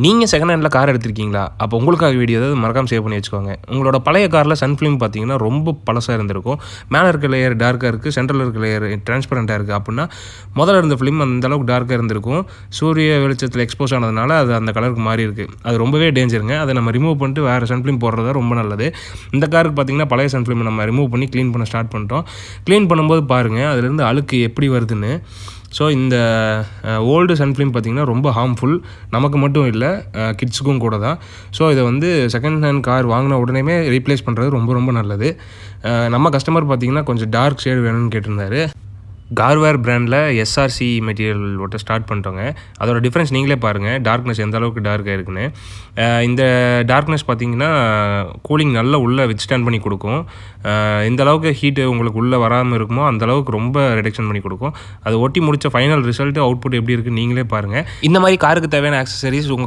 நீங்கள் second handle car எடுத்திருக்கீங்களா? அப்போ உங்களுக்காக வீடியோ ஏதாவது மறக்காம சேவ் பண்ணி வச்சுக்கோங்க. உங்களோட பழைய காரில் சன் ஃபிலிம் பார்த்தீங்கன்னா ரொம்ப பழசாக இருந்திருக்கும். மேலே இருக்க லேயர் டார்க்காக இருக்குது, சென்டரில் இருக்க லேயர் டிரான்ஸ்பரண்ட்டாக இருக்குது. அப்படின்னா முதல்ல இருந்த ஃபிலிம் அந்தளவுக்கு டார்க்காக இருந்திருக்கும். சூரிய வெளிச்சத்தில் எக்ஸ்போஸ் ஆனதுனால அது அந்த கலருக்கு மாறி இருக்குது. அது ரொம்பவே டேஞ்சருங்க. அதை நம்ம ரிமூவ் பண்ணிட்டு வேறு சன் ஃபிலிம் போடுறது ரொம்ப நல்லது. இந்த காருக்கு பார்த்தீங்கன்னா பழைய சன் ஃபிலிம் நம்ம ரிமூவ் பண்ணி க்ளீன் பண்ண ஸ்டார்ட் பண்ணிட்டோம். க்ளீன் பண்ணும்போது பாருங்கள் அதுலேருந்து அழுக்கு எப்படி வருதுன்னு. ஸோ இந்த ஓல்டு சன் ஃபிலிம் பார்த்திங்கன்னா ரொம்ப ஹார்ம்ஃபுல், நமக்கு மட்டும் இல்லை கிட்ஸுக்கும் கூட தான். ஸோ இதை வந்து செகண்ட் ஹேண்ட் கார் வாங்கின உடனே ரீப்ளேஸ் பண்ணுறது ரொம்ப ரொம்ப நல்லது. நம்ம கஸ்டமர் பார்த்திங்கன்னா கொஞ்சம் டார்க் ஷேடு வேணும்னு கேட்டிருந்தாரு. கார்வேர் பிராண்டில் எஸ்ஆர்சி மெட்டீரியல் ஓட்ட ஸ்டார்ட் பண்ணிட்டோங்க. அதோட டிஃப்ரென்ஸ் நீங்களே பாருங்கள், டார்க்னஸ் எந்த அளவுக்கு டார்க்காக இருக்குன்னு. இந்த டார்க்னஸ் பார்த்திங்கன்னா கூலிங் நல்லா உள்ளே வித்ஸ்டாண்ட் பண்ணி கொடுக்கும். இந்த அளவுக்கு ஹீட்டு உங்களுக்கு உள்ளே வராமல் இருக்குமோ அந்தளவுக்கு ரொம்ப ரிடக்ஷன் பண்ணி கொடுக்கும். அது ஒட்டி முடித்த ஃபைனல் ரிசல்ட்டு அவுட்புட் எப்படி இருக்குன்னு நீங்களே பாருங்கள். இந்த மாதிரி காருக்கு தேவையான ஆக்சசரிஸ் உங்கள்